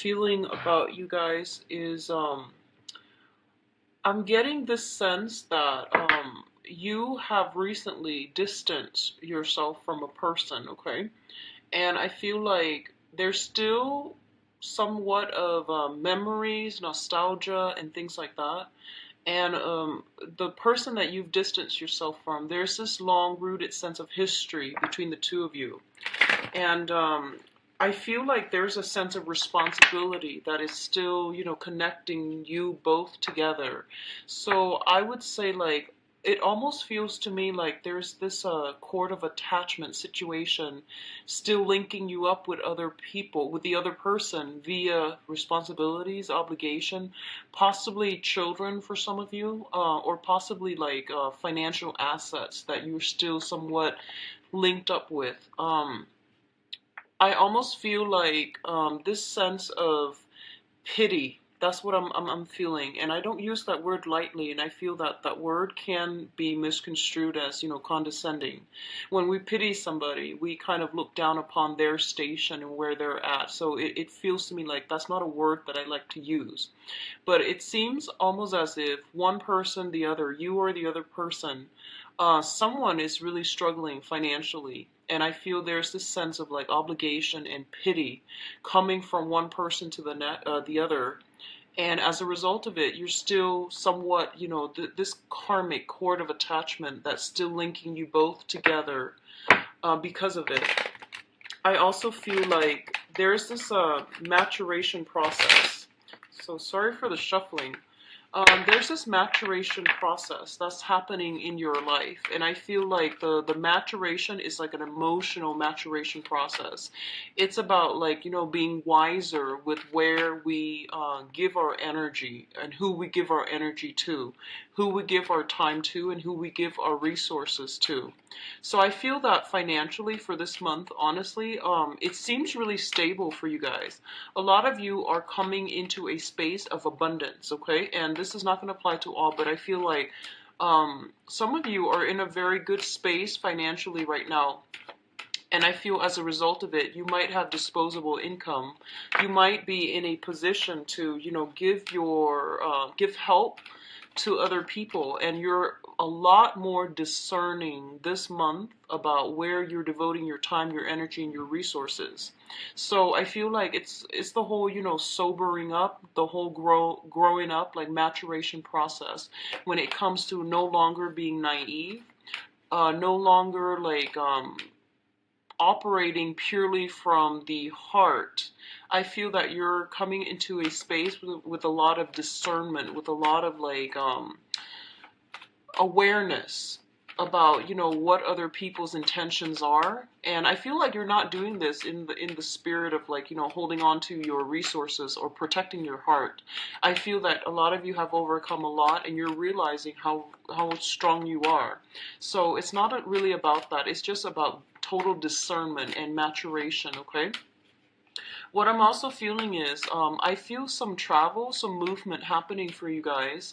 Feeling about you guys is I'm getting this sense that you have recently distanced yourself from a person, okay? And I feel like there's still somewhat of memories, nostalgia, and things like that. And the person that you've distanced yourself from, there's this long rooted sense of history between the two of you. And I feel like there's a sense of responsibility that is still, connecting you both together. So I would say, like, it almost feels to me like there's this cord of attachment situation still linking you up with other people, with the other person via responsibilities, obligation, possibly children for some of you, or possibly like financial assets that you're still somewhat linked up with. I almost feel like this sense of pity. That's what I'm feeling, and I don't use that word lightly. And I feel that that word can be misconstrued as condescending. When we pity somebody, we kind of look down upon their station and where they're at. So it feels to me like that's not a word that I like to use. But it seems almost as if one person, the other, you or the other person, someone is really struggling financially. And I feel there's this sense of like obligation and pity coming from one person to the other. And as a result of it, you're still somewhat, this karmic cord of attachment that's still linking you both together because of it. I also feel like there's this maturation process. So sorry for the shuffling. There's this maturation process that's happening in your life, and I feel like the maturation is like an emotional maturation process. It's about like being wiser with where we give our energy and who we give our energy to, who we give our time to, and who we give our resources to. So I feel that financially for this month, honestly, it seems really stable for you guys. A lot of you are coming into a space of abundance, okay? And this is not going to apply to all, but I feel like some of you are in a very good space financially right now. And I feel as a result of it, you might have disposable income. You might be in a position to, give help to other people, and you're a lot more discerning this month about where you're devoting your time, your energy, and your resources. So I feel like it's the whole sobering up, the whole growing up, like maturation process when it comes to no longer being naive, no longer like operating purely from the heart. I feel that you're coming into a space with a lot of discernment, with a lot of like awareness about what other people's intentions are. And I feel like you're not doing this in the spirit of like holding on to your resources or protecting your heart. I feel that a lot of you have overcome a lot and you're realizing how strong you are. So it's not really about that. It's just about total discernment and maturation, okay? What I'm also feeling is I feel some travel, some movement happening for you guys,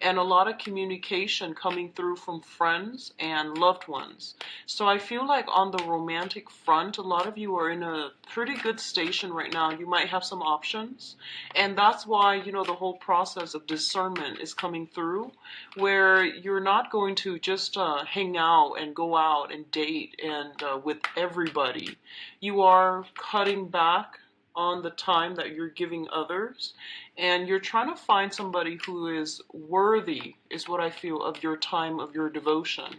and a lot of communication coming through from friends and loved ones. So I feel like on the romantic front, a lot of you are in a pretty good station right now. You might have some options, and that's why the whole process of discernment is coming through, where you're not going to just hang out and go out and date and with everybody. You are cutting back on the time that you're giving others, and you're trying to find somebody who is worthy, is what I feel, of your time, of your devotion.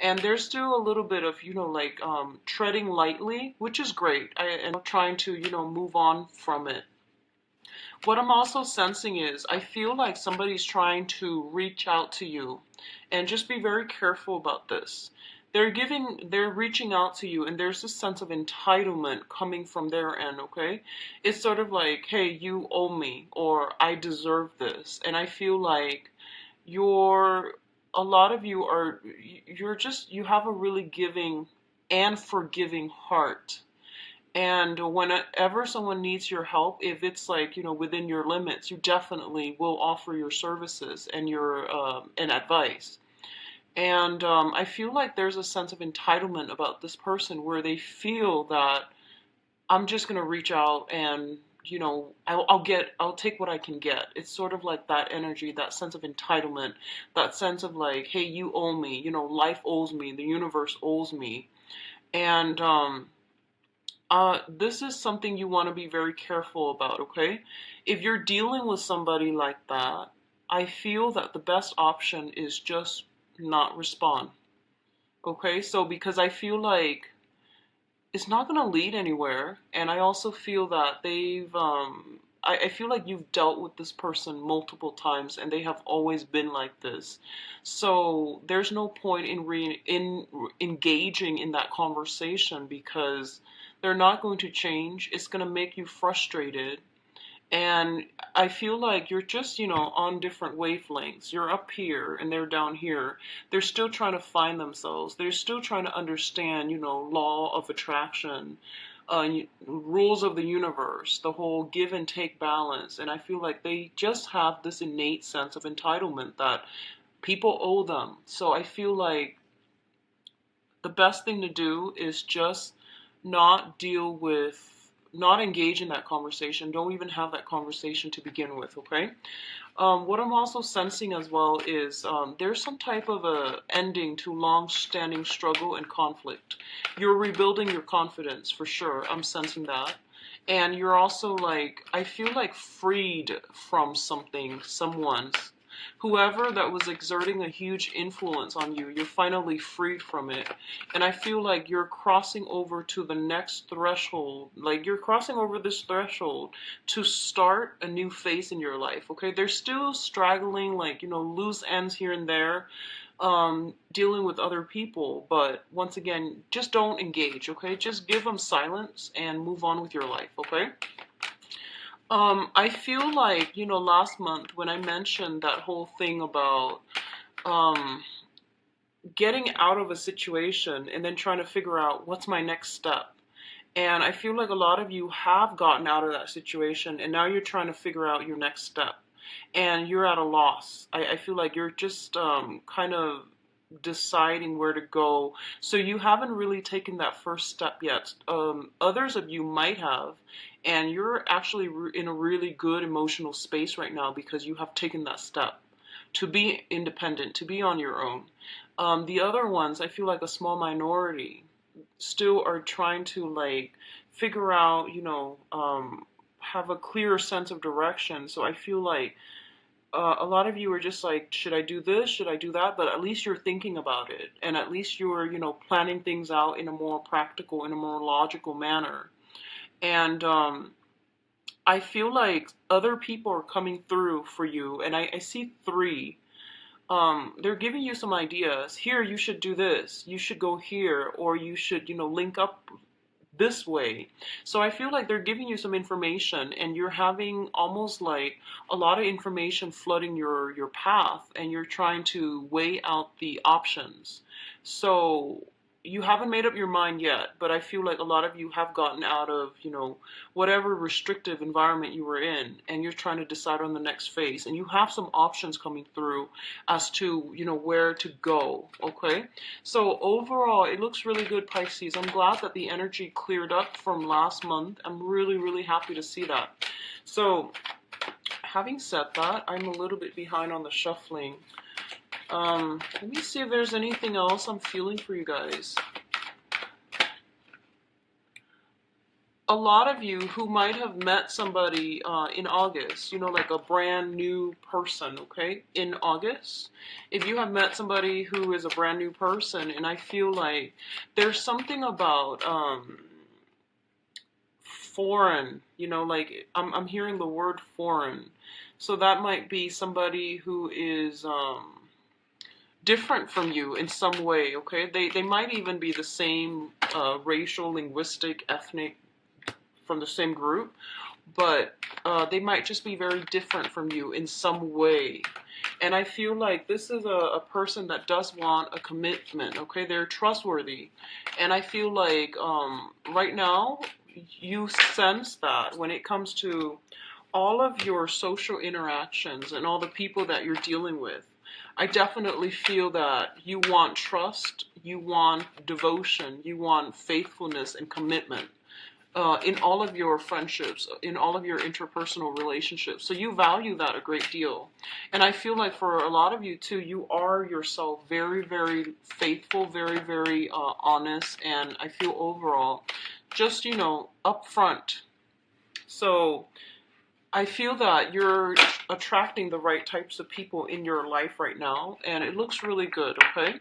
And there's still a little bit of like treading lightly, which is great, and trying to move on from it. What I'm also sensing is I feel like somebody's trying to reach out to you, and just be very careful about this. They're reaching out to you, and there's this sense of entitlement coming from their end, okay? It's sort of like, hey, you owe me, or I deserve this. And I feel like you're, a lot of you are, you have a really giving and forgiving heart. And whenever someone needs your help, if it's like, within your limits, you definitely will offer your services and your and advice. And I feel like there's a sense of entitlement about this person where they feel that I'm just going to reach out and you know, I'll take what I can get. It's sort of like that energy, that sense of entitlement, that sense of like, hey, you owe me, you know, life owes me, the universe owes me. And this is something you want to be very careful about, okay? If you're dealing with somebody like that, I feel that the best option is just not respond, okay? So because I feel like it's not going to lead anywhere, and I also feel that I feel like you've dealt with this person multiple times, and they have always been like this. So there's no point in engaging in that conversation because they're not going to change. It's going to make you frustrated, and I feel like you're just, you know, on different wavelengths. You're up here and they're down here. They're still trying to find themselves. They're still trying to understand, you know, law of attraction, rules of the universe, the whole give and take balance. And I feel like they just have this innate sense of entitlement that people owe them. So I feel like the best thing to do is just not deal with, not engage in that conversation. Don't even have that conversation to begin with, okay? What I'm also sensing as well is there's some type of a ending to long-standing struggle and conflict. You're rebuilding your confidence for sure. I'm sensing that. And you're also like, I feel like freed from something, someone's, whoever that was exerting a huge influence on you, you're finally freed from it. And I feel like you're crossing over to the next threshold. Like you're crossing over this threshold to start a new phase in your life, okay? There's still straggling, like, you know, loose ends here and there, dealing with other people. But once again, just don't engage, okay? Just give them silence and move on with your life, okay? I feel like, you know, last month when I mentioned that whole thing about um, getting out of a situation and then trying to figure out what's my next step. And I feel like a lot of you have gotten out of that situation and now you're trying to figure out your next step. And you're at a loss. I feel like you're just kind of deciding where to go. So you haven't really taken that first step yet. Others of you might have, and you're actually in a really good emotional space right now because you have taken that step to be independent, to be on your own. The other ones, I feel like a small minority, still are trying to like figure out, you know, have a clearer sense of direction. So I feel like a lot of you are just like, should I do this? Should I do that? But at least you're thinking about it. And at least you're, you know, planning things out in a more practical, in a more logical manner. And I feel like other people are coming through for you. And I see three. They're giving you some ideas. Here, you should do this. You should go here. Or you should, you know, link up this way. So I feel like they're giving you some information and you're having almost like a lot of information flooding your path and you're trying to weigh out the options. So you haven't made up your mind yet, but I feel like a lot of you have gotten out of, you know, whatever restrictive environment you were in and you're trying to decide on the next phase and you have some options coming through as to, you know, where to go, okay? So overall, it looks really good, Pisces. I'm glad that the energy cleared up from last month. I'm really, really happy to see that. So having said that, I'm a little bit behind on the shuffling. Let me see if there's anything else I'm feeling for you guys. A lot of you who might have met somebody in August, you know, like a brand new person, okay, in August. If you have met somebody who is a brand new person, and I feel like there's something about foreign, you know, like I'm hearing the word foreign. So that might be somebody who is different from you in some way, okay? They might even be the same racial, linguistic, ethnic, from the same group, but they might just be very different from you in some way. And I feel like this is a person that does want a commitment, okay? They're trustworthy. And I feel like right now, you sense that when it comes to all of your social interactions and all the people that you're dealing with, I definitely feel that you want trust, you want devotion, you want faithfulness and commitment. in all of your friendships, in all of your interpersonal relationships. So you value that a great deal. And I feel like for a lot of you too, you are yourself very, very faithful, very, very honest. And I feel overall just, upfront. So I feel that you're attracting the right types of people in your life right now. And it looks really good, okay?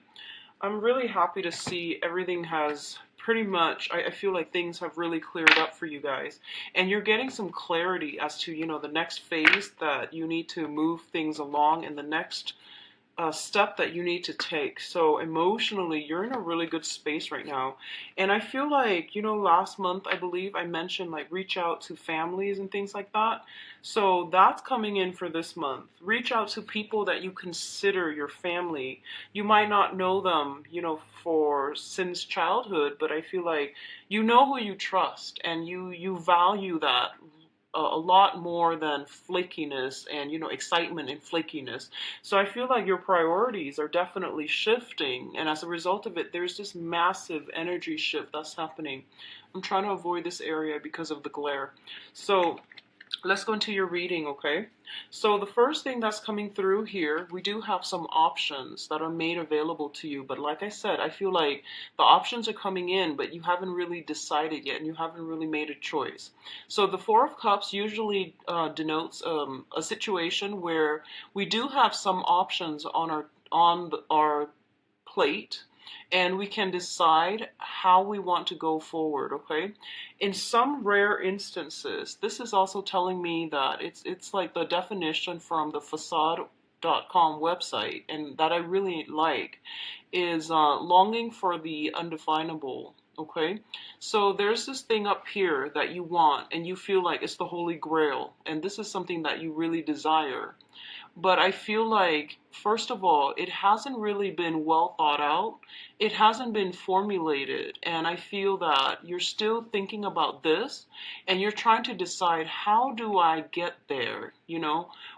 I'm really happy to see everything has pretty much, I feel like things have really cleared up for you guys. And you're getting some clarity as to, the next phase that you need to move things along and the next step that you need to take. So emotionally, you're in a really good space right now. And I feel like, last month, I believe I mentioned like reach out to families and things like that. So that's coming in for this month. Reach out to people that you consider your family. You might not know them, for since childhood, but I feel like you know who you trust and you value that a lot more than flakiness and excitement and flakiness. So I feel like your priorities are definitely shifting, and as a result of it, there's this massive energy shift that's happening. I'm trying to avoid this area because of the glare. So let's go into your reading, okay? So the first thing that's coming through here, we do have some options that are made available to you. But like I said, I feel like the options are coming in, but you haven't really decided yet and you haven't really made a choice. So the Four of Cups usually denotes a situation where we do have some options on our plate, and we can decide how we want to go forward, okay? In some rare instances, this is also telling me that it's like the definition from the facade.com website, and that I really like, is longing for the undefinable. Okay, so there's this thing up here that you want, and you feel like it's the Holy Grail, and this is something that you really desire. But I feel like, first of all, it hasn't really been well thought out. It hasn't been formulated. And I feel that you're still thinking about this and you're trying to decide, how do I get there?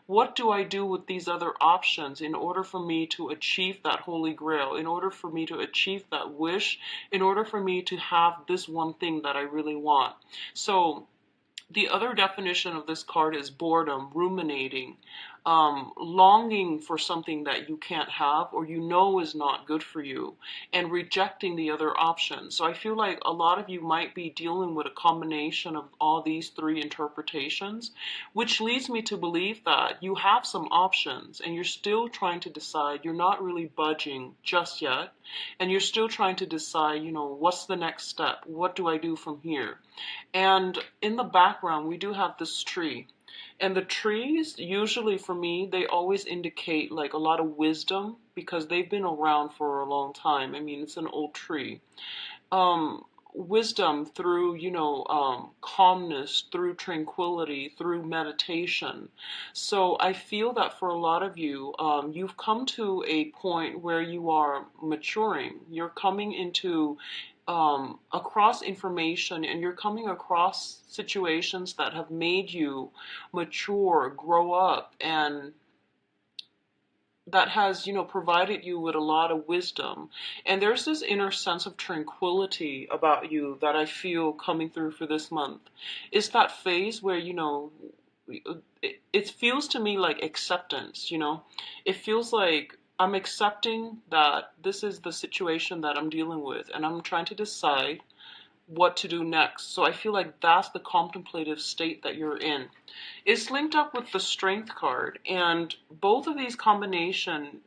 What do I do with these other options in order for me to achieve that Holy Grail, in order for me to achieve that wish, in order for me to have this one thing that I really want? So, the other definition of this card is boredom, ruminating, longing for something that you can't have or is not good for you, and rejecting the other options. So I feel like a lot of you might be dealing with a combination of all these three interpretations, which leads me to believe that you have some options and you're still trying to decide. You're not really budging just yet, and you're still trying to decide, what's the next step? What do I do from here? And in the background, we do have this tree. And the trees, usually for me, they always indicate like a lot of wisdom because they've been around for a long time. I mean, it's an old tree. Wisdom through, calmness, through tranquility, through meditation. So I feel that for a lot of you, you've come to a point where you are maturing. You're coming into across information, and you're coming across situations that have made you mature, grow up, and that has, provided you with a lot of wisdom. And there's this inner sense of tranquility about you that I feel coming through for this month. It's that phase where, it feels to me like acceptance. It feels like I'm accepting that this is the situation that I'm dealing with, and I'm trying to decide what to do next. So I feel like that's the contemplative state that you're in. It's linked up with the Strength card, and both of these combination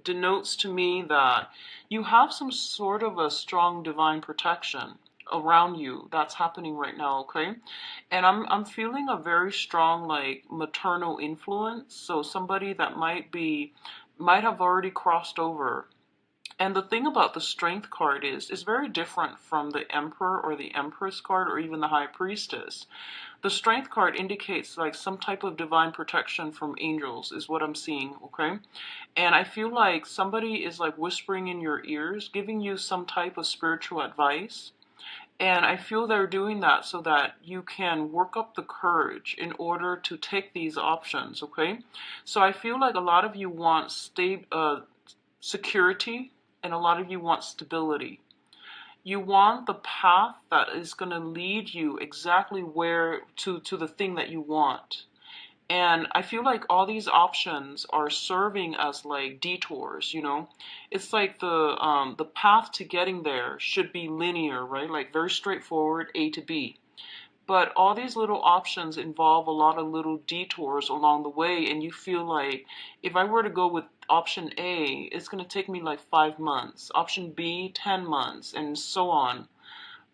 denotes to me that you have some sort of a strong divine protection around you that's happening right now, okay? And I'm feeling a very strong like maternal influence, so somebody that might have already crossed over. And the thing about the Strength card is very different from the Emperor or the Empress card or even the High Priestess. The Strength card indicates like some type of divine protection from angels is what I'm seeing, okay? And I feel like somebody is like whispering in your ears, giving you some type of spiritual advice. And I feel they're doing that so that you can work up the courage in order to take these options, okay? So I feel like a lot of you want security, and a lot of you want stability. You want the path that is going to lead you exactly where to the thing that you want. And I feel like all these options are serving as like detours, you know? It's like the path to getting there should be linear, right? Like very straightforward, A to B. But all these little options involve a lot of little detours along the way, and you feel like if I were to go with option A, it's going to take me like 5 months, option B, 10 months, and so on.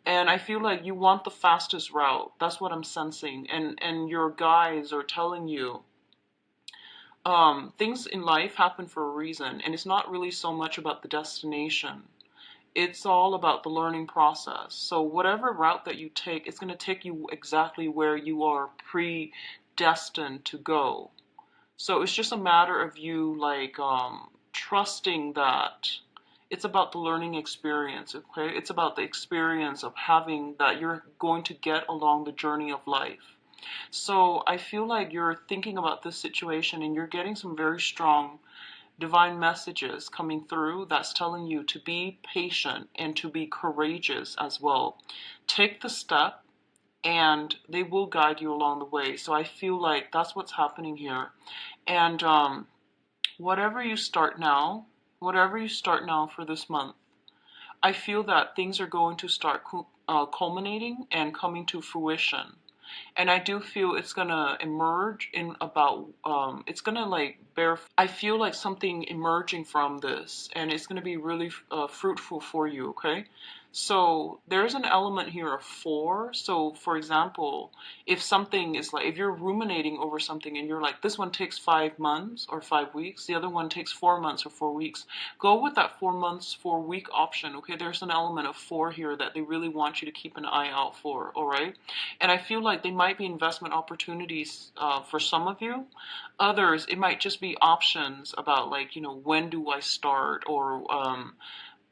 And I feel like you want the fastest route. That's what I'm sensing. And your guides are telling you things in life happen for a reason, and it's not really so much about the destination. It's all about the learning process. So whatever route that you take, it's going to take you exactly where you are predestined to go. So it's just a matter of you like trusting that it's about the learning experience, okay? It's about the experience of having that you're going to get along the journey of life. So I feel like you're thinking about this situation and you're getting some very strong divine messages coming through that's telling you to be patient and to be courageous as well. Take the step and they will guide you along the way. So I feel like that's what's happening here. And whatever you start now, whatever you start now for this month, I feel that things are going to start culminating and coming to fruition. And I do feel it's gonna emerge in about it's gonna like bear. I feel like something emerging from this, and it's gonna be really fruitful for you. Okay, so there's an element here of four. So for example, if something is like if you're ruminating over something and you're like this one takes 5 months or 5 weeks, the other one takes 4 months or 4 weeks, go with that 4 months 4 week option. Okay, there's an element of four here that they really want you to keep an eye out for. All right. And I feel like they might be investment opportunities for some of you. Others, it might just be options about like, you know, when do I start or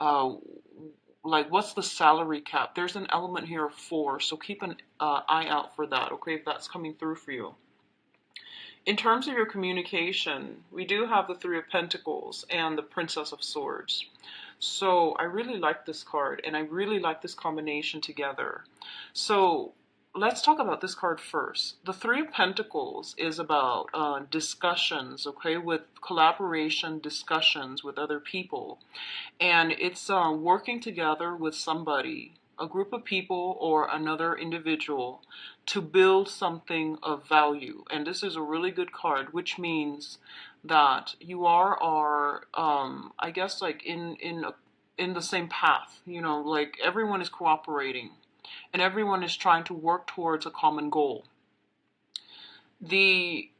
uh, like what's the salary cap. There's an element here of four, so keep an eye out for that, okay, if that's coming through for you. In terms of your communication, we do have the Three of Pentacles and the Princess of Swords. So I really like this card, and I really like this combination together. So let's talk about this card first. The Three of Pentacles is about discussions, okay, with collaboration, discussions with other people. And it's working together with somebody, a group of people or another individual to build something of value. And this is a really good card, which means that you are I guess like in the same path, you know, like everyone is cooperating and everyone is trying to work towards a common goal. The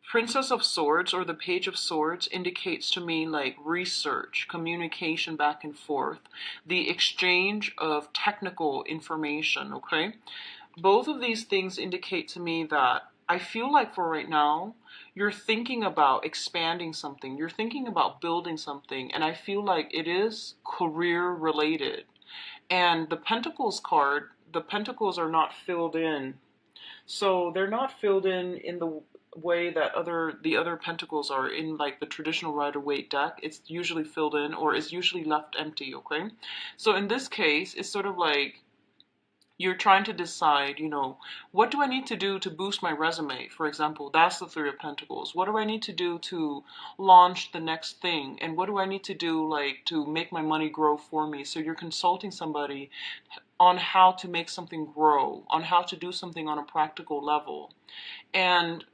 Princess of Swords or the Page of Swords indicates to me like research, communication back and forth, the exchange of technical information, okay? Both of these things indicate to me that I feel like for right now, you're thinking about expanding something, you're thinking about building something, and I feel like it is career related. And the Pentacles card, the Pentacles are not filled in. So they're not filled in the way that the other pentacles are in like the traditional Rider-Waite deck. It's usually filled in or is usually left empty, okay? So in this case, it's sort of like you're trying to decide, you know, what do I need to do to boost my resume? For example, that's the Three of Pentacles. What do I need to do to launch the next thing? And what do I need to do like to make my money grow for me? So you're consulting somebody on how to make something grow, on how to do something on a practical level. And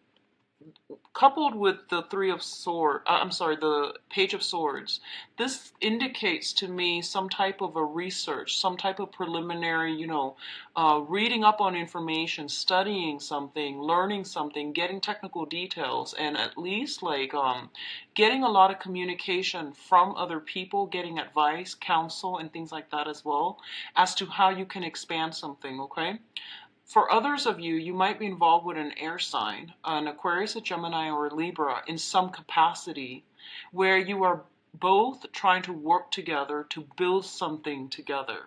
coupled with the the Page of Swords, this indicates to me some type of a research, some type of preliminary, you know, reading up on information, studying something, learning something, getting technical details, and at least like getting a lot of communication from other people, getting advice, counsel, and things like that as well, as to how you can expand something, okay? For others of you, you might be involved with an air sign, an Aquarius, a Gemini, or a Libra in some capacity, where you are both trying to work together to build something together.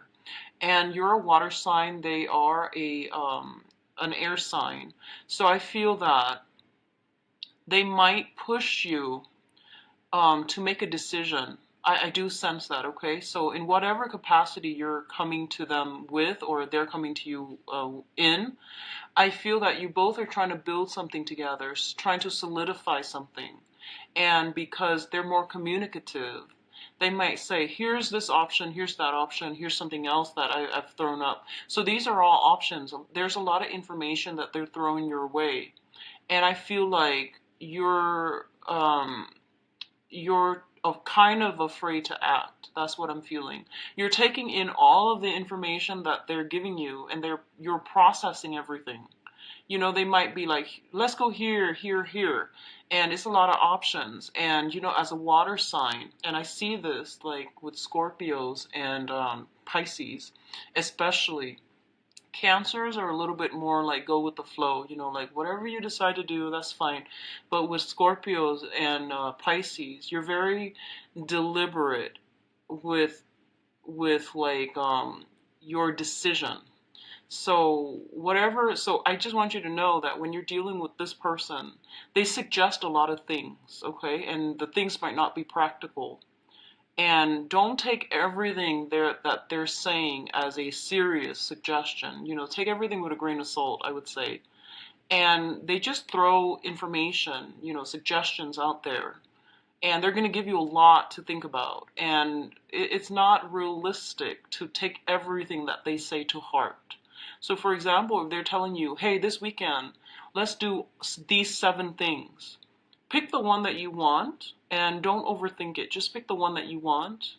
And you're a water sign, they are an air sign. So I feel that they might push you to make a decision I do sense that, okay? So in whatever capacity you're coming to them with, or they're coming to you in, I feel that you both are trying to build something together, trying to solidify something. And because they're more communicative, they might say, here's this option, here's that option, here's something else that I've thrown up. So these are all options. There's a lot of information that they're throwing your way. And I feel like you're kind of afraid to act. That's what I'm feeling. You're taking in all of the information that they're giving you, and you're processing everything. You know, they might be like, let's go here, here, here. And it's a lot of options. And, you know, as a water sign, and I see this like with Scorpios and Pisces, especially. Cancers are a little bit more like go with the flow, you know, like whatever you decide to do, that's fine. But with Scorpios and Pisces, you're very deliberate with like your decision. So whatever, so I just want you to know that when you're dealing with this person, they suggest a lot of things, okay? And the things might not be practical. And don't take everything that they're saying as a serious suggestion. You know, take everything with a grain of salt, I would say. And they just throw information, you know, suggestions out there. And they're going to give you a lot to think about. And it's not realistic to take everything that they say to heart. So, for example, if they're telling you, hey, this weekend, let's do these 7 things. Pick the one that you want and don't overthink it. Just pick the one that you want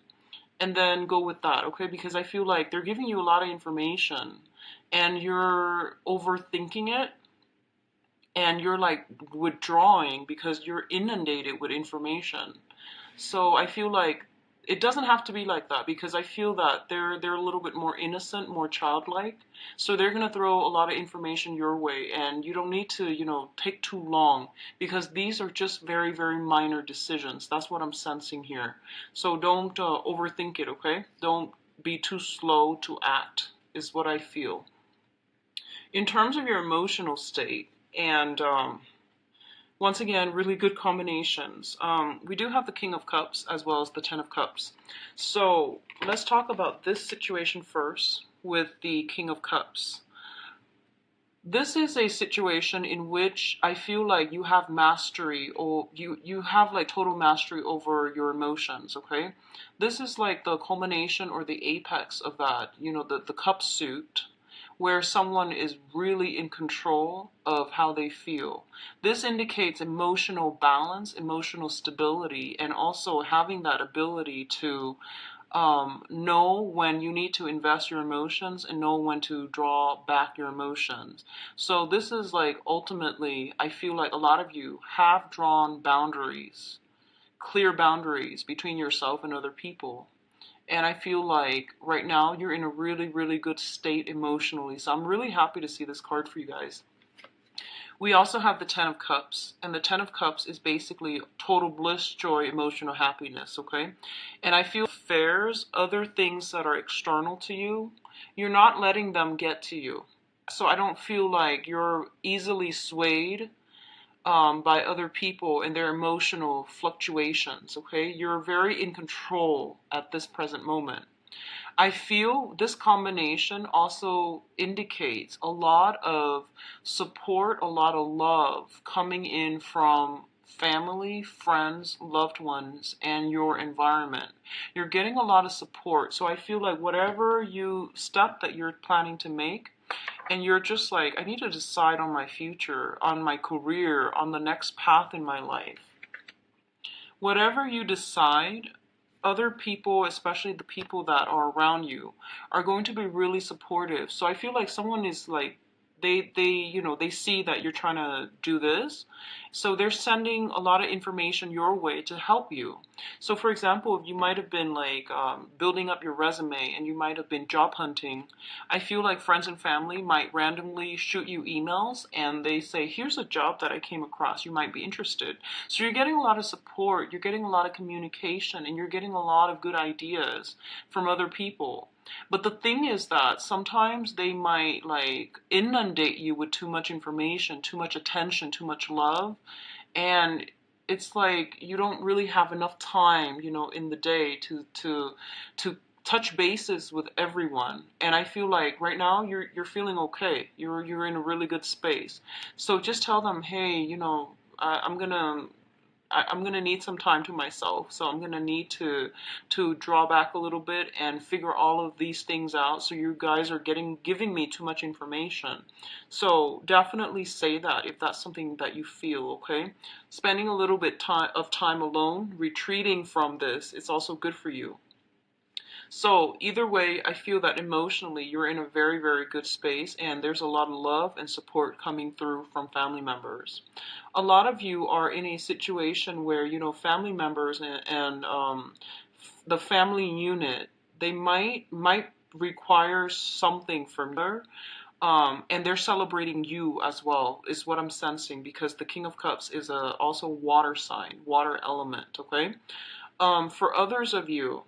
and then go with that, okay? Because I feel like they're giving you a lot of information and you're overthinking it and you're like withdrawing because you're inundated with information. So I feel like it doesn't have to be like that because I feel that they're a little bit more innocent, more childlike. So they're going to throw a lot of information your way and you don't need to, you know, take too long because these are just very, very minor decisions. That's what I'm sensing here. So don't overthink it, okay? Don't be too slow to act is what I feel. In terms of your emotional state, and once again, really good combinations. We do have the King of Cups as well as the Ten of Cups. So let's talk about this situation first with the King of Cups. This is a situation in which I feel like you have mastery or you have like total mastery over your emotions, okay? This is like the culmination or the apex of that, you know, the cup suit where someone is really in control of how they feel. This indicates emotional balance, emotional stability, and also having that ability to know when you need to invest your emotions and know when to draw back your emotions. So this is like ultimately, I feel like a lot of you have drawn boundaries, clear boundaries between yourself and other people. And I feel like right now you're in a really, really good state emotionally. So I'm really happy to see this card for you guys. We also have the Ten of Cups, and the Ten of Cups is basically total bliss, joy, emotional happiness, okay? And I feel affairs, other things that are external to you, you're not letting them get to you. So I don't feel like you're easily swayed by other people and their emotional fluctuations, okay? You're very in control at this present moment. I feel this combination also indicates a lot of support, a lot of love coming in from family, friends, loved ones, and your environment. You're getting a lot of support. So I feel like whatever step that you're planning to make, and you're just like, I need to decide on my future, on my career, on the next path in my life. Whatever you decide, other people, especially the people that are around you, are going to be really supportive. So I feel like someone is like, they see that you're trying to do this. So they're sending a lot of information your way to help you. So for example, if you might have been like building up your resume and you might have been job hunting, I feel like friends and family might randomly shoot you emails and they say, here's a job that I came across, you might be interested. So you're getting a lot of support, you're getting a lot of communication, and you're getting a lot of good ideas from other people. But the thing is that sometimes they might like inundate you with too much information, too much attention, too much love. And it's like you don't really have enough time, you know, in the day to touch bases with everyone. And I feel like right now you're feeling okay. You're in a really good space. So just tell them, hey, you know, I'm gonna need some time to myself, so I'm gonna need to draw back a little bit and figure all of these things out. So you guys are giving me too much information. So definitely say that if that's something that you feel. Okay, spending a little bit of time alone, retreating from this, it's also good for you. So either way, I feel that emotionally you're in a very, very good space, and there's a lot of love and support coming through from family members. A lot of you are in a situation where, you know, family members and the family unit, they might require something from there. And they're celebrating you as well, is what I'm sensing, because the King of Cups is also water sign, water element, okay? For others of you,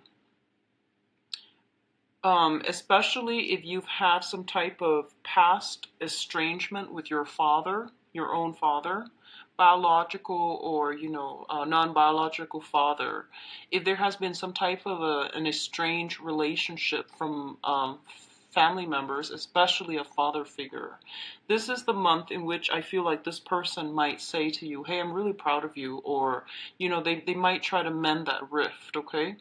especially if you've had some type of past estrangement with your father, your own father, biological or, you know, non-biological father. If there has been some type of an estranged relationship from family members, especially a father figure, this is the month in which I feel like this person might say to you, hey, I'm really proud of you, or, you know, they might try to mend that rift, okay?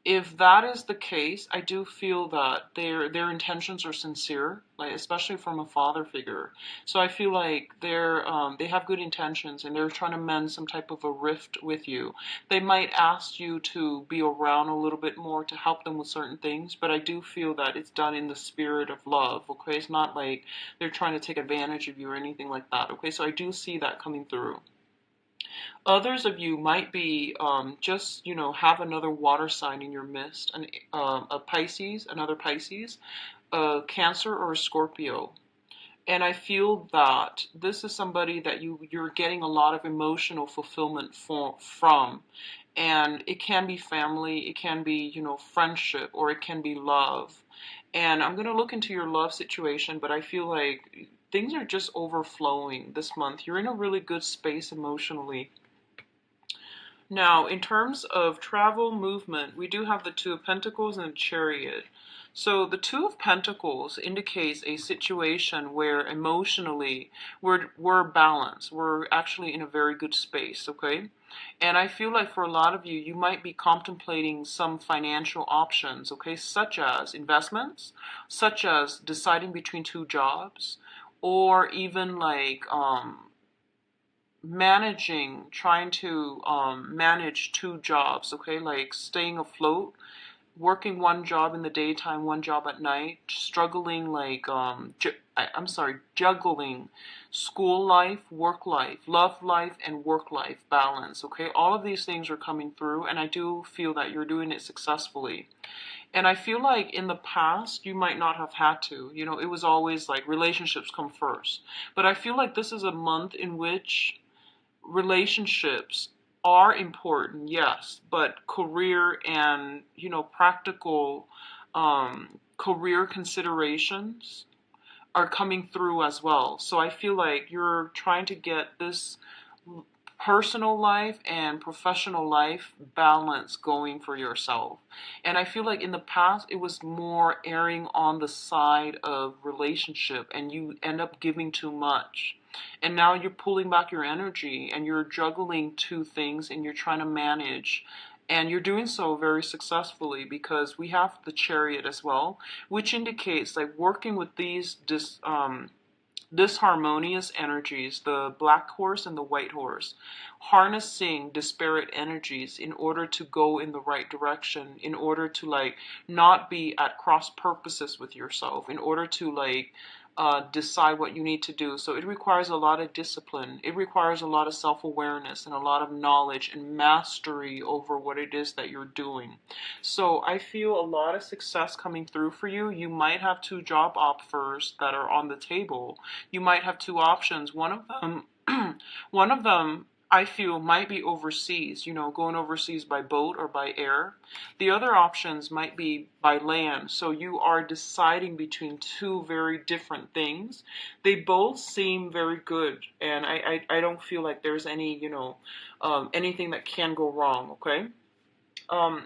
If that is the case, I do feel that their intentions are sincere, like especially from a father figure. So I feel like they have good intentions and they're trying to mend some type of a rift with you. They might ask you to be around a little bit more to help them with certain things, but I do feel that it's done in the spirit of love. Okay, it's not like they're trying to take advantage of you or anything like that. Okay, so I do see that coming through. Others of you might be just, you know, have another water sign in your midst, a Pisces, another Pisces, a Cancer, or a Scorpio. And I feel that this is somebody that you're getting a lot of emotional fulfillment from. And it can be family, it can be, you know, friendship, or it can be love. And I'm going to look into your love situation, but I feel like things are just overflowing this month. You're in a really good space emotionally. Now, in terms of travel movement, we do have the Two of Pentacles and the Chariot. So the Two of Pentacles indicates a situation where emotionally we're balanced. We're actually in a very good space, okay? And I feel like for a lot of you, you might be contemplating some financial options, okay? Such as investments, such as deciding between two jobs, or even like trying to manage two jobs, okay, like staying afloat, working one job in the daytime, one job at night, struggling like I'm sorry, juggling school life, work life, love life, and work life balance. Okay, all of these things are coming through, and I do feel that you're doing it successfully. And I feel like in the past you might not have had to. You know, it was always like relationships come first. But I feel like this is a month in which relationships are important, yes, but career and, you know, practical career considerations are coming through as well. So I feel like you're trying to get this personal life and professional life balance going for yourself. And I feel like in the past it was more erring on the side of relationship and you end up giving too much. And now you're pulling back your energy and you're juggling two things and you're trying to manage. And you're doing so very successfully because we have the Chariot as well, which indicates like working with these disharmonious energies, the black horse and the white horse, harnessing disparate energies in order to go in the right direction, in order to like not be at cross purposes with yourself, in order to like decide what you need to do. So it requires a lot of discipline. It requires a lot of self-awareness and a lot of knowledge and mastery over what it is that you're doing. So I feel a lot of success coming through for you. You might have two job offers that are on the table. You might have two options. One of them one of them I feel might be overseas, going overseas by boat or by air. The other options might be by land. So you are deciding between two very different things. They both seem very good, and I don't feel like there's any, anything that can go wrong, okay? Um,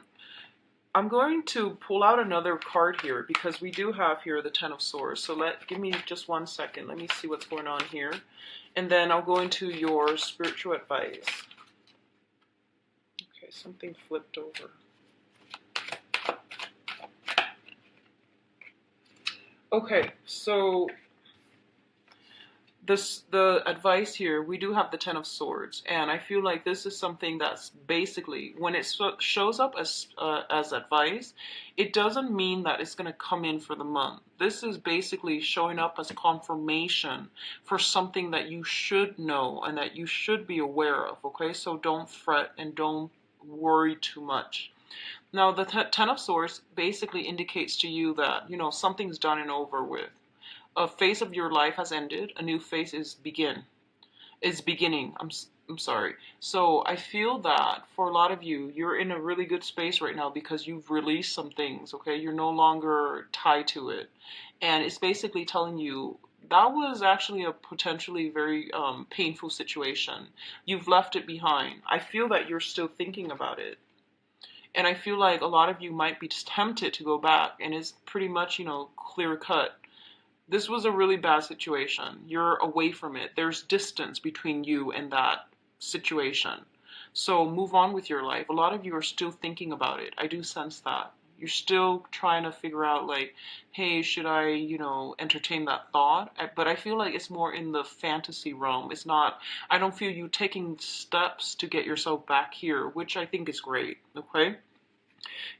I'm going to pull out another card here because we do have here the Ten of Swords. So give me just 1 second. Let me see what's going on here. And then I'll go into your spiritual advice. Okay, something flipped over. Okay, so the advice here, we do have the Ten of Swords, and I feel like this is something that's basically, when it shows up as advice, it doesn't mean that it's going to come in for the month. This is basically showing up as confirmation for something that you should know and that you should be aware of, okay? So don't fret and don't worry too much. Now, the Ten of Swords basically indicates to you that, something's done and over with. A phase of your life has ended. A new phase is beginning. I'm sorry. So I feel that for a lot of you, you're in a really good space right now because you've released some things, okay? You're no longer tied to it. And it's basically telling you that was actually a potentially very painful situation. You've left it behind. I feel that you're still thinking about it. And I feel like a lot of you might be tempted to go back, and it's pretty much, clear cut. This was a really bad situation. You're away from it. There's distance between you and that situation. So move on with your life. A lot of you are still thinking about it. I do sense that. You're still trying to figure out like, hey, should I, entertain that thought? But I feel like it's more in the fantasy realm. It's not, I don't feel you taking steps to get yourself back here, which I think is great, okay?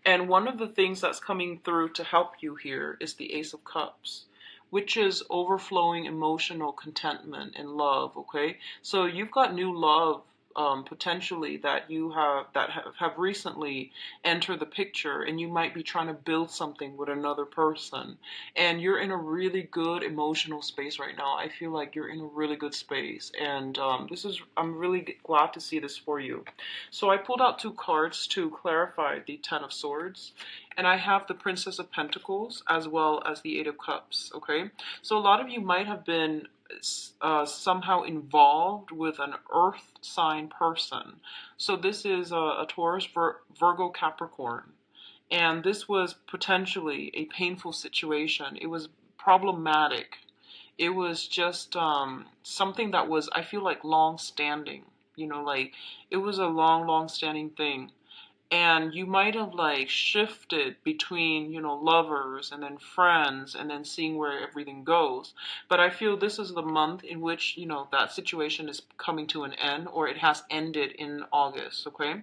And one of the things that's coming through to help you here is the Ace of Cups, which is overflowing emotional contentment and love, okay? So you've got new love potentially that you have recently entered the picture, and you might be trying to build something with another person, and you're in a really good emotional space right now. I feel like you're in a really good space, and I'm really glad to see this for you. So I pulled out two cards to clarify the Ten of Swords, and I have the Princess of Pentacles as well as the Eight of Cups, okay? So a lot of you might have been somehow involved with an earth sign person. So this is a Taurus, Virgo, Capricorn. And this was potentially a painful situation. It was problematic. It was just something that was, I feel like, long-standing. Like it was a long-standing thing. And you might have like shifted between, lovers and then friends and then seeing where everything goes. But I feel this is the month in which, that situation is coming to an end, or it has ended in August, okay?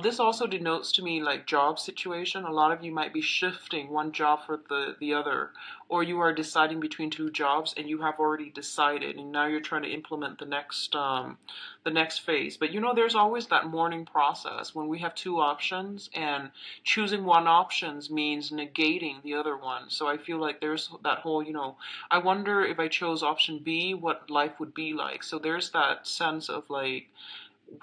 This also denotes to me like job situation. A lot of you might be shifting one job for the other, or you are deciding between two jobs and you have already decided, and now you're trying to implement the next phase. But there's always that mourning process when we have two options, and choosing one options means negating the other one. So I feel like there's that whole, I wonder if I chose option B, what life would be like. So there's that sense of like,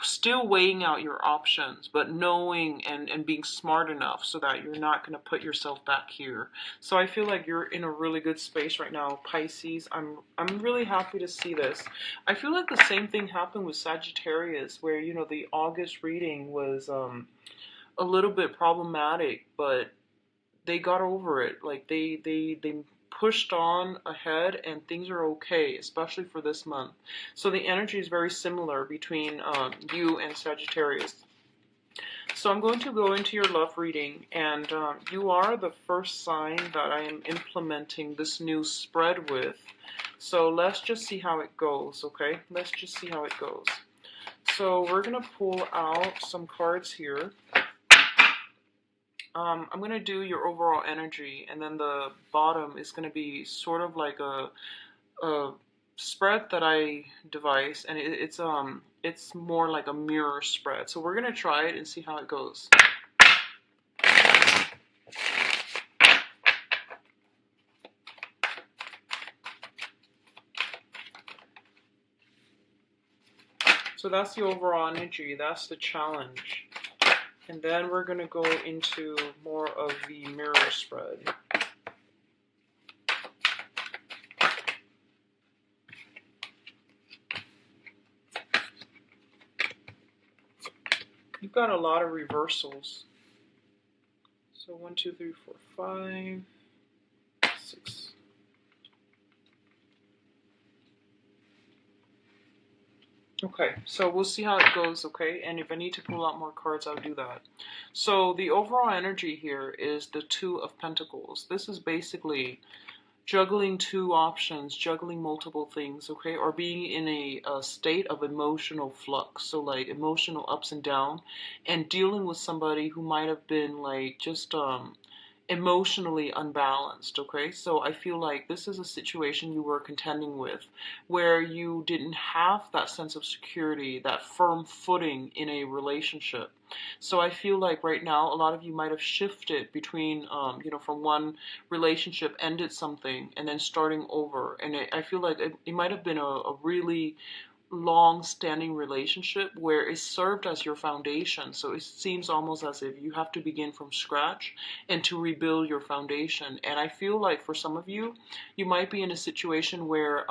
still weighing out your options, but knowing and being smart enough so that you're not going to put yourself back here. So I feel like you're in a really good space right now, Pisces. I'm really happy to see this. I feel like the same thing happened with Sagittarius, where the August reading was a little bit problematic, but they got over it. Like they pushed on ahead, and things are okay, especially for this month. So the energy is very similar between you and Sagittarius. So I'm going to go into your love reading, and you are the first sign that I am implementing this new spread with. So let's just see how it goes, okay? Let's just see how it goes. So we're going to pull out some cards here. I'm going to do your overall energy, and then the bottom is going to be sort of like a spread that I devise, and it's more like a mirror spread. So we're going to try it and see how it goes. So that's the overall energy. That's the challenge. And then we're going to go into more of the mirror spread. You've got a lot of reversals. So 1, 2, 3, 4, 5, 6. Okay, so we'll see how it goes, okay? And if I need to pull out more cards, I'll do that. So the overall energy here is the Two of Pentacles. This is basically juggling two options, juggling multiple things, okay? Or being in a state of emotional flux, so like emotional ups and down, and dealing with somebody who might have been like just emotionally unbalanced, okay? So I feel like this is a situation you were contending with where you didn't have that sense of security, that firm footing in a relationship. So I feel like right now a lot of you might have shifted between, from one relationship, ended something, and then starting over. And I feel like it might have been a really long-standing relationship where it served as your foundation. So it seems almost as if you have to begin from scratch and to rebuild your foundation. And I feel like for some of you, you might be in a situation where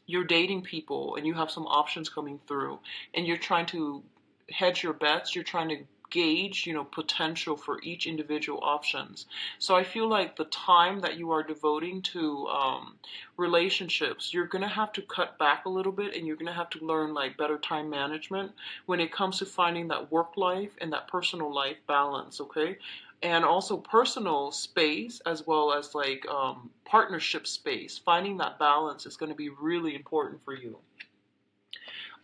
you're dating people and you have some options coming through and you're trying to hedge your bets, you're trying to gauge, potential for each individual options. So I feel like the time that you are devoting to relationships, you're going to have to cut back a little bit and you're going to have to learn like better time management when it comes to finding that work life and that personal life balance, okay? And also personal space as well as like partnership space. Finding that balance is going to be really important for you.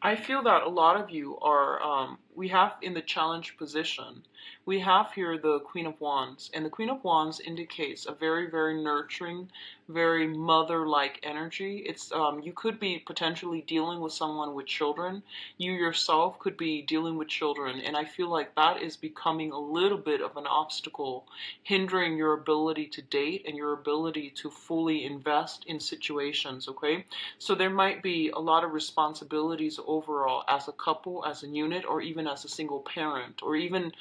I feel that a lot of you are, we have in the challenge position, we have here the Queen of Wands. And the Queen of Wands indicates a very, very nurturing, very mother-like energy. It's, you could be potentially dealing with someone with children. You yourself could be dealing with children. And I feel like that is becoming a little bit of an obstacle, hindering your ability to date and your ability to fully invest in situations, okay? So there might be a lot of responsibilities overall as a couple, as a unit, or even as a single parent, or even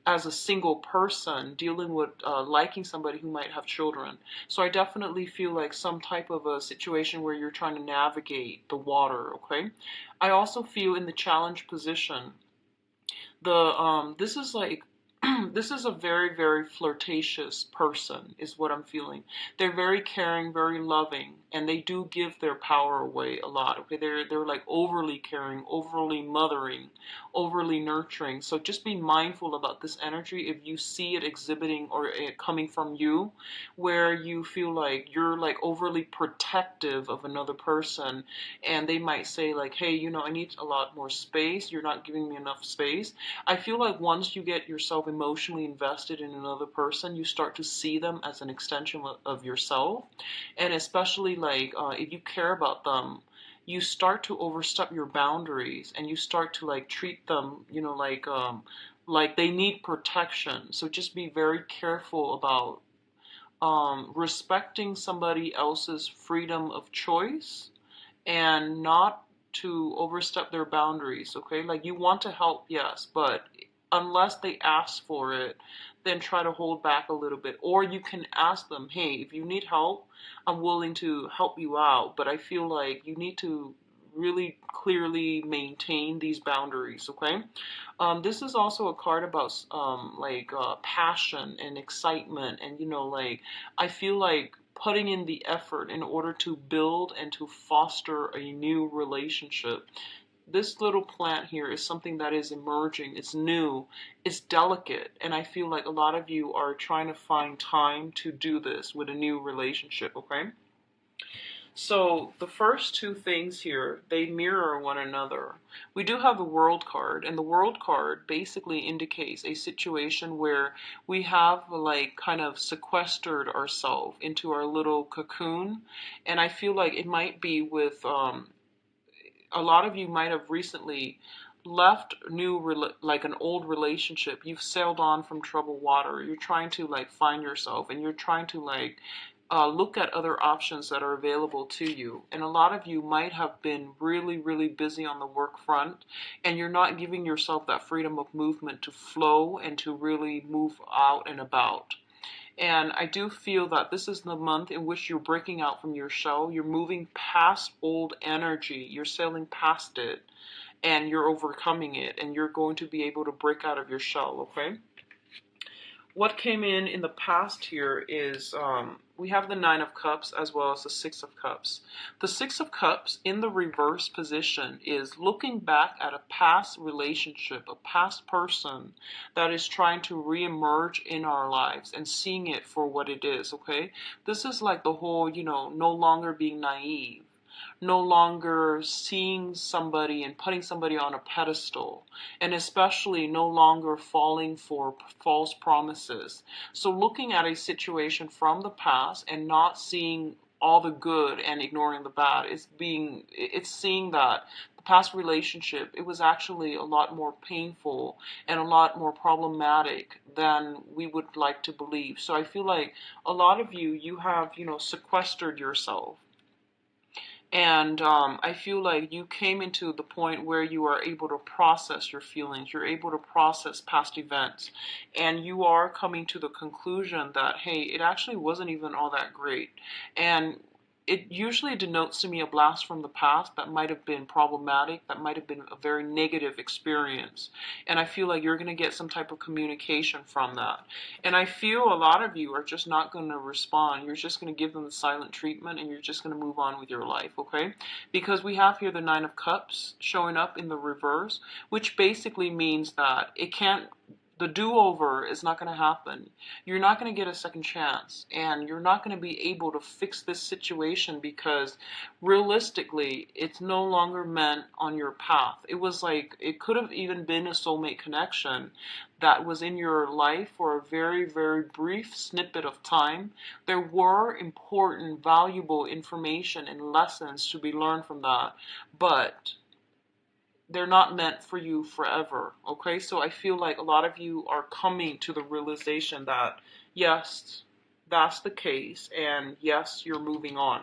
as a single person dealing with liking somebody who might have children. So I definitely feel like some type of a situation where you're trying to navigate the water, okay? I also feel in the challenge position, this is like this is a very, very flirtatious person is what I'm feeling. They're very caring, very loving, and they do give their power away a lot. Okay, they're like overly caring, overly mothering, overly nurturing. So just be mindful about this energy if you see it exhibiting or it coming from you, where you feel like you're like overly protective of another person, and they might say like, hey, I need a lot more space. You're not giving me enough space. I feel like once you get yourself emotionally invested in another person, you start to see them as an extension of yourself. And especially like if you care about them, you start to overstep your boundaries and you start to like treat them, like they need protection. So just be very careful about respecting somebody else's freedom of choice and not to overstep their boundaries, okay? Like you want to help, yes, but unless they ask for it, then try to hold back a little bit. Or you can ask them, hey, if you need help, I'm willing to help you out, but I feel like you need to really clearly maintain these boundaries, okay? This is also a card about passion and excitement, and like I feel like putting in the effort in order to build and to foster a new relationship. This little plant here is something that is emerging. It's new, it's delicate, and I feel like a lot of you are trying to find time to do this with a new relationship, okay? So the first two things here, they mirror one another. We do have the World card, and the World card basically indicates a situation where we have like kind of sequestered ourselves into our little cocoon, and I feel like it might be with a lot of you might have recently left like an old relationship. You've sailed on from troubled water. You're trying to like find yourself, and you're trying to like look at other options that are available to you. And a lot of you might have been really, really busy on the work front, and you're not giving yourself that freedom of movement to flow and to really move out and about. And I do feel that this is the month in which you're breaking out from your shell. You're moving past old energy. You're sailing past it, and you're overcoming it, and you're going to be able to break out of your shell, okay? What came in the past here is we have the Nine of Cups as well as the Six of Cups. The Six of Cups in the reverse position is looking back at a past relationship, a past person that is trying to reemerge in our lives and seeing it for what it is, okay? This is like the whole, no longer being naive, no longer seeing somebody and putting somebody on a pedestal, and especially no longer falling for false promises. So looking at a situation from the past and not seeing all the good and ignoring the bad, it's seeing that the past relationship, it was actually a lot more painful and a lot more problematic than we would like to believe. So I feel like a lot of you have, sequestered yourself, and I feel like you came into the point where you are able to process your feelings, you're able to process past events, and you are coming to the conclusion that, hey, it actually wasn't even all that great. And it usually denotes to me a blast from the past that might have been problematic, that might have been a very negative experience. And I feel like you're going to get some type of communication from that. And I feel a lot of you are just not going to respond. You're just going to give them the silent treatment, and you're just going to move on with your life, okay? Because we have here the Nine of Cups showing up in the reverse, which basically means that the do-over is not going to happen. You're not going to get a second chance, and you're not going to be able to fix this situation because realistically, it's no longer meant on your path. It was like, it could have even been a soulmate connection that was in your life for a very, very brief snippet of time. There were important, valuable information and lessons to be learned from that, but they're not meant for you forever, okay? So I feel like a lot of you are coming to the realization that, yes, that's the case, and yes, you're moving on.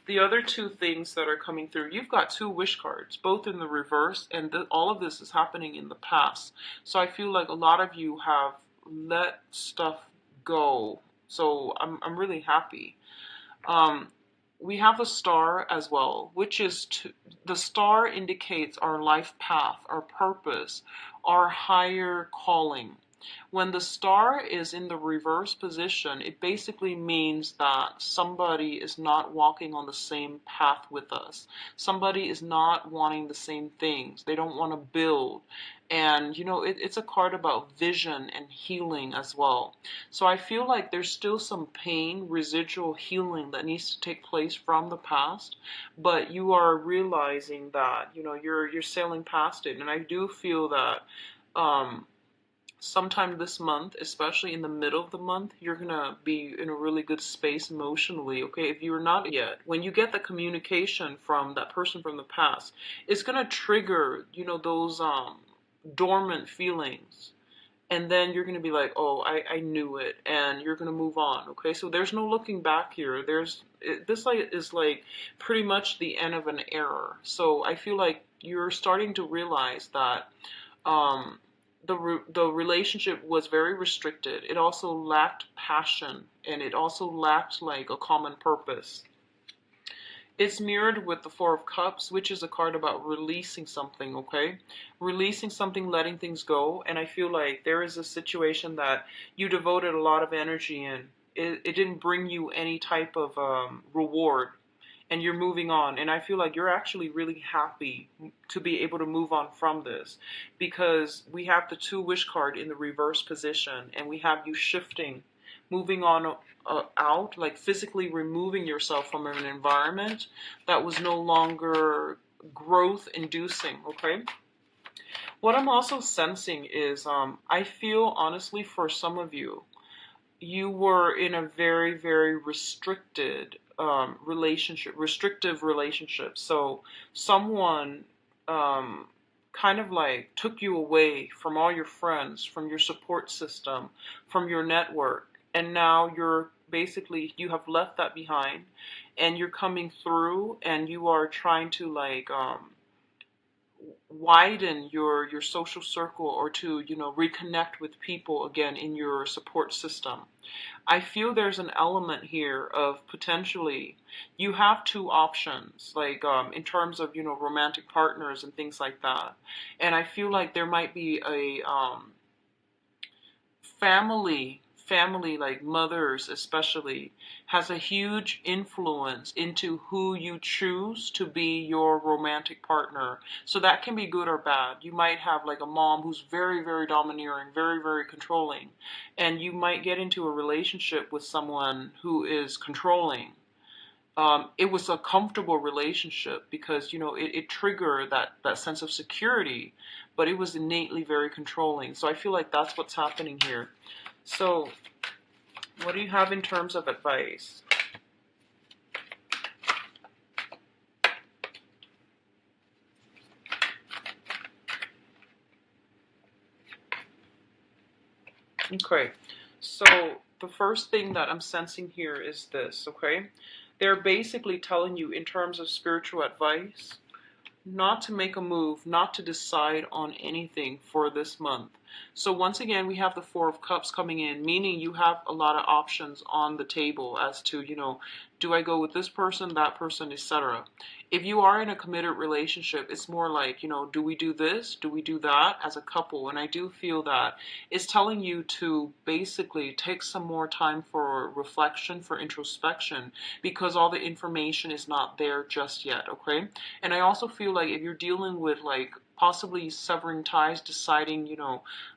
The other two things that are coming through, you've got two wish cards, both in the reverse, and all of this is happening in the past. So I feel like a lot of you have let stuff go. So I'm really happy. Um, we have a star as well, which is the star indicates our life path, our purpose, our higher calling. When the star is in the reverse position, it basically means that somebody is not walking on the same path with us. Somebody is not wanting the same things. They don't want to build. And, it's a card about vision and healing as well. So I feel like there's still some pain, residual healing that needs to take place from the past, but you are realizing that, you're sailing past it. And I do feel that, sometime this month, especially in the middle of the month, you're gonna be in a really good space emotionally, okay? If you're not yet, when you get the communication from that person from the past, it's gonna trigger, those dormant feelings. And then you're gonna be like, oh, I knew it, and you're gonna move on, okay? So there's no looking back here. This is like pretty much the end of an era. So I feel like you're starting to realize that the relationship was very restricted. It also lacked passion, and it also lacked like a common purpose. It's mirrored with the Four of Cups, which is a card about releasing something, okay? Releasing something, letting things go. And I feel like there is a situation that you devoted a lot of energy in. It didn't bring you any type of reward, and you're moving on. And I feel like you're actually really happy to be able to move on from this, because we have the Two Wish card in the reverse position, and we have you shifting, moving on out, like physically removing yourself from an environment that was no longer growth inducing, okay? What I'm also sensing is I feel honestly for some of you, you were in a very, very restrictive relationship. So someone kind of like took you away from all your friends, from your support system, from your network, and now you're basically you have left that behind, and you're coming through, and you are trying to like widen your social circle, or to reconnect with people again in your support system. I feel there's an element here of potentially you have two options, like in terms of romantic partners and things like that. And I feel like there might be a family like mothers especially has a huge influence into who you choose to be your romantic partner. So that can be good or bad. You might have like a mom who's very, very domineering, very, very controlling, and you might get into a relationship with someone who is controlling. It was a comfortable relationship because it triggered that sense of security, but it was innately very controlling. So I feel like that's what's happening here. So what do you have in terms of advice? Okay, so the first thing that I'm sensing here is this, okay? They're basically telling you in terms of spiritual advice not to make a move, not to decide on anything for this month. So once again, we have the Four of Cups coming in, meaning you have a lot of options on the table as to, do I go with this person, that person, etc. If you are in a committed relationship, it's more like, do we do this? Do we do that as a couple? And I do feel that it's telling you to basically take some more time for reflection, for introspection, because all the information is not there just yet, okay? And I also feel like if you're dealing with like possibly severing ties, deciding,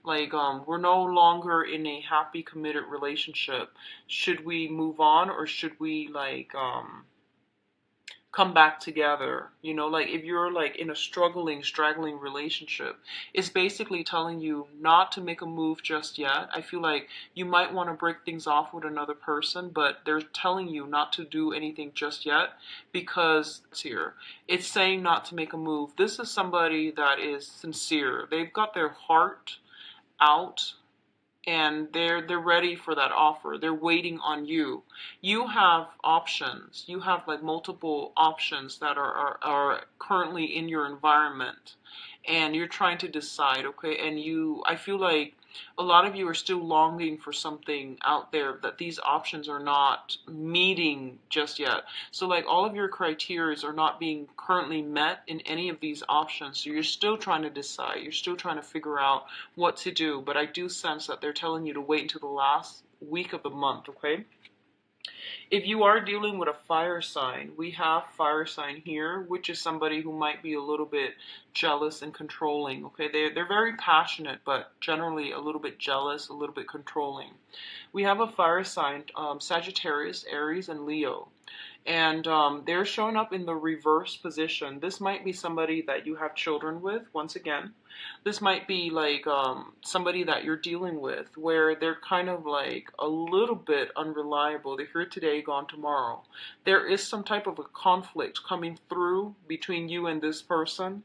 like we're no longer in a happy committed relationship. Should we move on, or should we like come back together? Like if you're like in a struggling, straggling relationship, it's basically telling you not to make a move just yet. I feel like you might want to break things off with another person, but they're telling you not to do anything just yet because it's here. It's saying not to make a move. This is somebody that is sincere. They've got their heart out, and they're ready for that offer. They're waiting on you. You have options. You have like multiple options that are currently in your environment, and you're trying to decide, okay? And I feel like a lot of you are still longing for something out there that these options are not meeting just yet. So like all of your criteria are not being currently met in any of these options. So you're still trying to decide. You're still trying to figure out what to do. But I do sense that they're telling you to wait until the last week of the month, okay? If you are dealing with a fire sign, we have fire sign here, which is somebody who might be a little bit jealous and controlling. Okay, they're very passionate, but generally a little bit jealous, a little bit controlling. We have a fire sign, Sagittarius, Aries, and Leo. And they're showing up in the reverse position. This might be somebody that you have children with, once again. This might be like somebody that you're dealing with where they're kind of like a little bit unreliable. They're here today, gone tomorrow. There is some type of a conflict coming through between you and this person.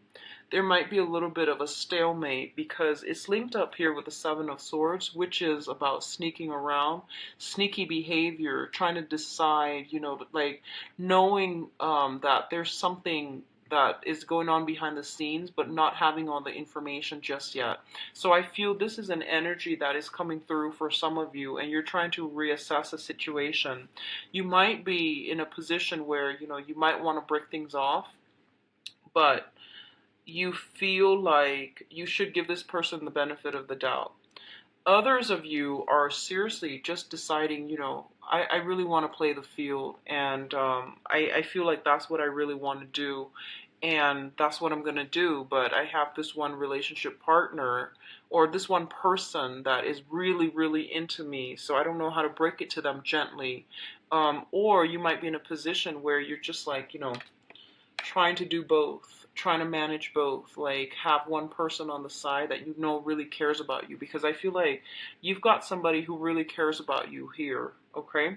There might be a little bit of a stalemate because it's linked up here with the Seven of Swords, which is about sneaking around, sneaky behavior, trying to decide, like knowing that there's something that is going on behind the scenes, but not having all the information just yet. So I feel this is an energy that is coming through for some of you, and you're trying to reassess a situation. You might be in a position where, you might want to break things off, but you feel like you should give this person the benefit of the doubt. Others of you are seriously just deciding, I really want to play the field, and I feel like that's what I really want to do, and that's what I'm going to do, but I have this one relationship partner or this one person that is really, really into me, so I don't know how to break it to them gently. Or you might be in a position where you're just like, trying to do both, trying to manage both, like have one person on the side that really cares about you, because I feel like you've got somebody who really cares about you here, okay?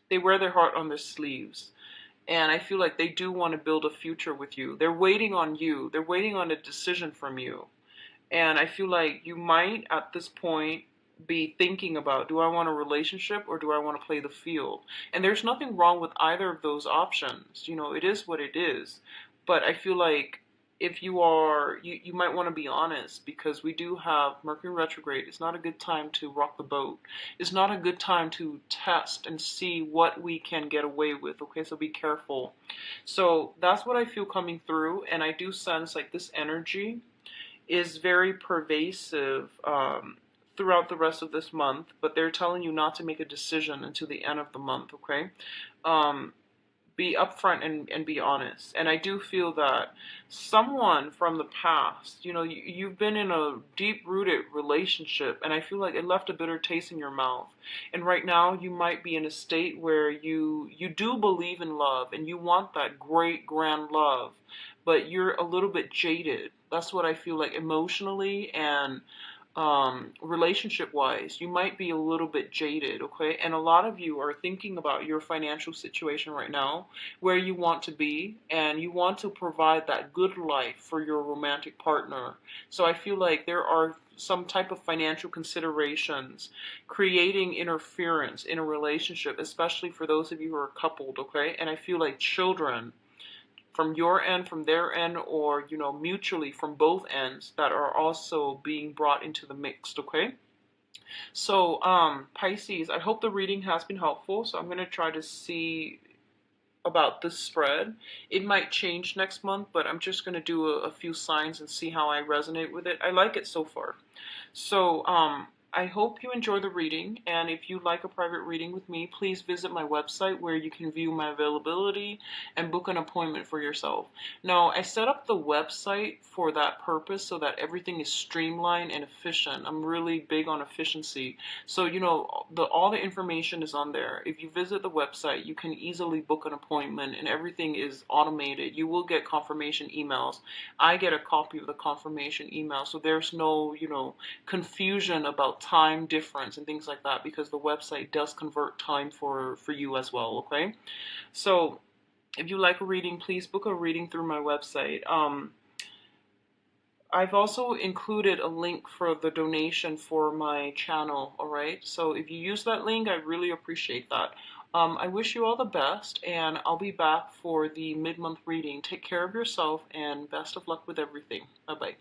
They wear their heart on their sleeves, and I feel like they do want to build a future with you. They're waiting on you. They're waiting on a decision from you. And I feel like you might, at this point, be thinking about, do I want a relationship or do I want to play the field? And there's nothing wrong with either of those options. You know, it is what it is. But I feel like if you are, you might want to be honest, because we do have Mercury retrograde. It's not a good time to rock the boat. It's not a good time to test and see what we can get away with. Okay, so be careful. So that's what I feel coming through. And I do sense like this energy is very pervasive throughout the rest of this month, but they're telling you not to make a decision until the end of the month, okay? Um, be upfront and be honest. And I do feel that someone from the past, you know, you've been in a deep-rooted relationship, and I feel like it left a bitter taste in your mouth. And right now, you might be in a state where you do believe in love, and you want that great, grand love, but you're a little bit jaded. That's what I feel like emotionally and relationship wise. You might be a little bit jaded, okay? And a lot of you are thinking about your financial situation right now, where you want to be, and you want to provide that good life for your romantic partner. So I feel like there are some type of financial considerations creating interference in a relationship, especially for those of you who are coupled, okay? And I feel like children from your end, from their end, or, you know, mutually from both ends that are also being brought into the mix, okay? So, Pisces, I hope the reading has been helpful. So I'm going to try to see about this spread. It might change next month, but I'm just going to do a few signs and see how I resonate with it. I like it so far. So, I hope you enjoy the reading, and if you'd like a private reading with me, please visit my website where you can view my availability and book an appointment for yourself. Now, I set up the website for that purpose so that everything is streamlined and efficient. I'm really big on efficiency. So, you know, all the information is on there. If you visit the website, you can easily book an appointment, and everything is automated. You will get confirmation emails. I get a copy of the confirmation email, so there's no, you know, confusion about time difference and things like that, because the website does convert time for you as well, okay? So if you like a reading, please book a reading through my website. I've also included a link for the donation for my channel, all right? So if you use that link, I really appreciate that. I wish you all the best, and I'll be back for the mid-month reading. Take care of yourself, and best of luck with everything. Bye-bye.